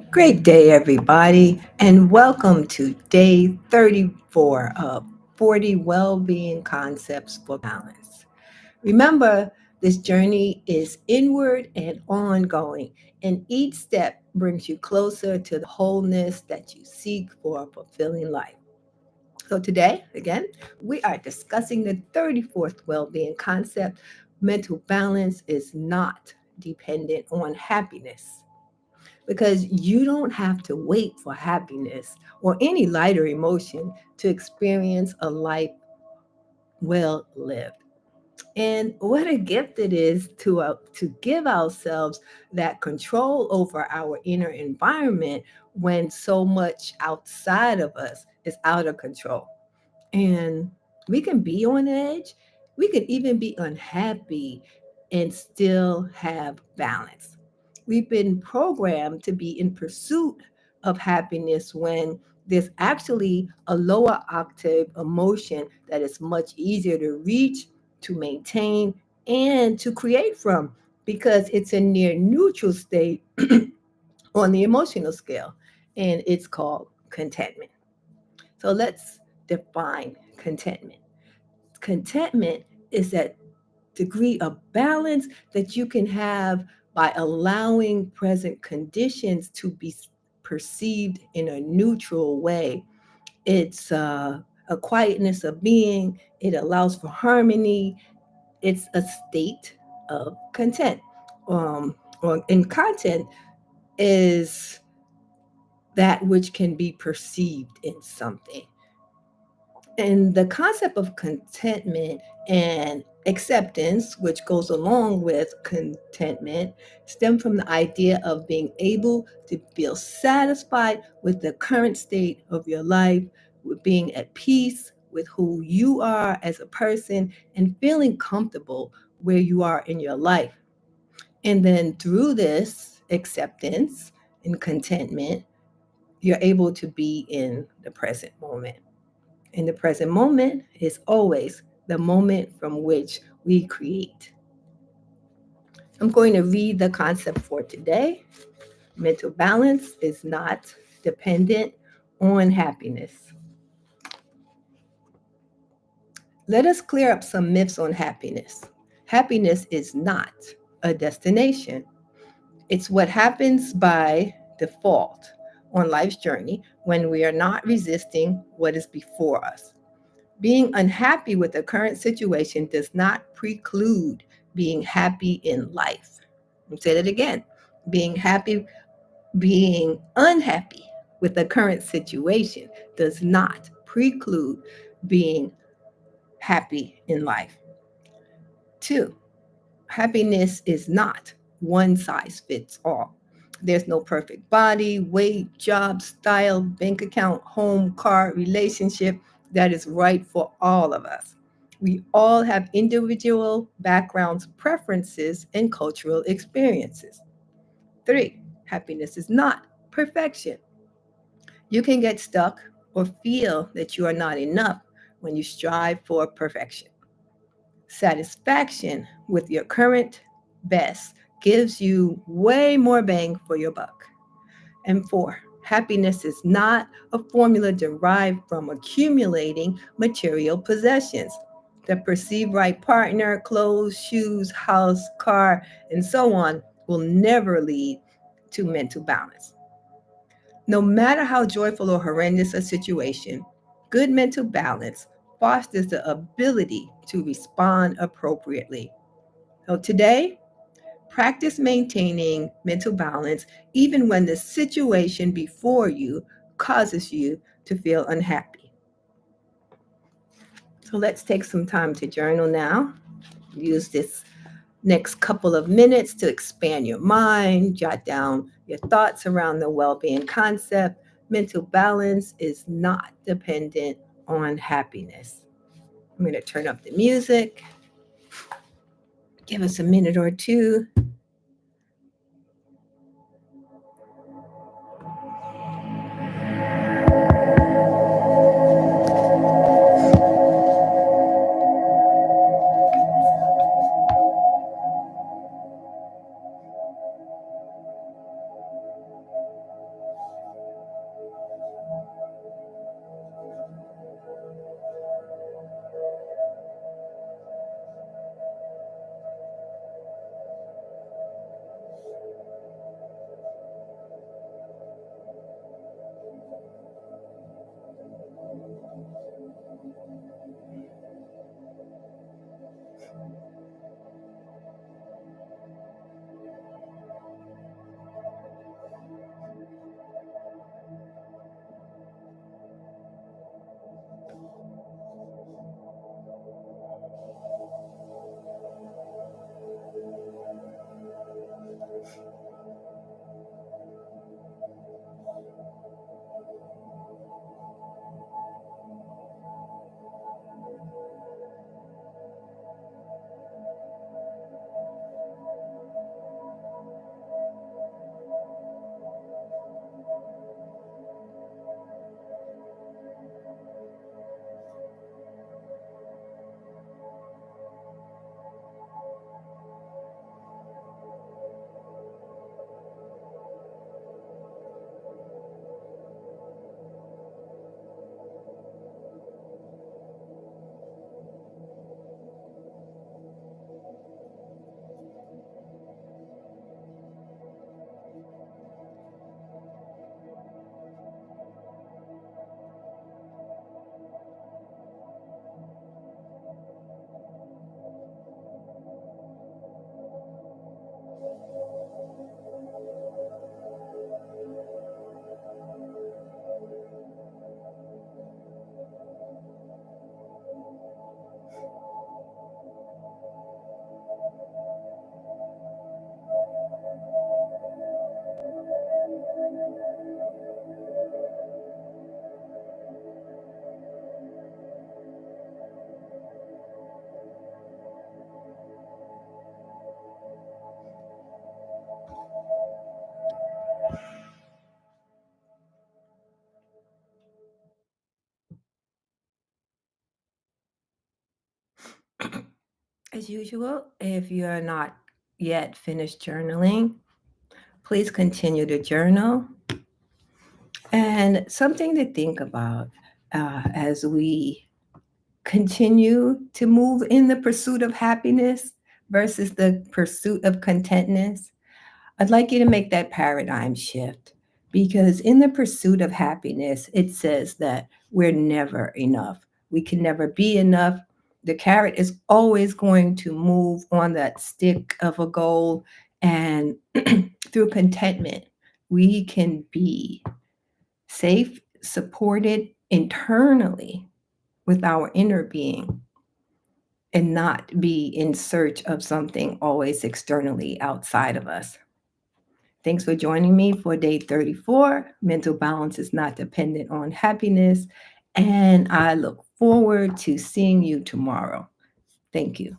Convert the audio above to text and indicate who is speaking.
Speaker 1: Great day, everybody, and welcome to day 34 of 40 Wellbeing Concepts for Balance. Remember, this journey is inward and ongoing, and each step brings you closer to the wholeness that you seek for a fulfilling life. So, today, again, we are discussing the 34th Wellbeing Concept. Mental balance is not dependent on happiness because you don't have to wait for happiness or any lighter emotion to experience a life well lived. And what a gift it is to give ourselves that control over our inner environment when so much outside of us is out of control. And we can be on edge, we can even be unhappy and still have balance. We've been programmed to be in pursuit of happiness when there's actually a lower octave emotion that is much easier to reach, to maintain, and to create from because it's a near neutral state on the emotional scale, and it's called contentment. So let's define contentment. Contentment is that degree of balance that you can have by allowing present conditions to be perceived in a neutral way. It's a quietness of being, it allows for harmony, it's a state of content. Or in content is that which can be perceived in something. And the concept of contentment and acceptance, which goes along with contentment, stem from the idea of being able to feel satisfied with the current state of your life, with being at peace with who you are as a person, and feeling comfortable where you are in your life. And then through this acceptance and contentment, you're able to be in the present moment. In the present moment is always the moment from which we create. I'm going to read the concept for today. Mental balance is not dependent on happiness. Let us clear up some myths on happiness. Happiness is not a destination, it's what happens by default on life's journey when we are not resisting what is before us. Being unhappy with the current situation does not preclude being happy in life. I'll say that again. Being unhappy with the current situation does not preclude being happy in life. Two, happiness is not one size fits all. There's no perfect body, weight, job, style, bank account, home, car, relationship that is right for all of us. We all have individual backgrounds, preferences, and cultural experiences. Three, happiness is not perfection. You can get stuck or feel that you are not enough when you strive for perfection. Satisfaction with your current best gives you way more bang for your buck. And four, happiness is not a formula derived from accumulating material possessions. The perceived right partner, clothes, shoes, house, car, and so on will never lead to mental balance. No matter how joyful or horrendous a situation, good mental balance fosters the ability to respond appropriately. So today, practice maintaining mental balance even when the situation before you causes you to feel unhappy. So let's take some time to journal now. Use this next couple of minutes to expand your mind, jot down your thoughts around the well being concept. Mental balance is not dependent on happiness. I'm going to turn up the music, give us a minute or two. as usual, if you're not yet finished journaling, please continue to journal. And something to think about as we continue to move in the pursuit of happiness versus the pursuit of contentness. I'd like you to make that paradigm shift because in the pursuit of happiness, it says that we're never enough. We can never be enough. The carrot is always going to move on that stick of a goal. And through contentment, we can be safe, supported internally with our inner being and not be in search of something always externally outside of us. Thanks for joining me for day 34. Mental balance is not dependent on happiness. And I look forward to seeing you tomorrow. Thank you.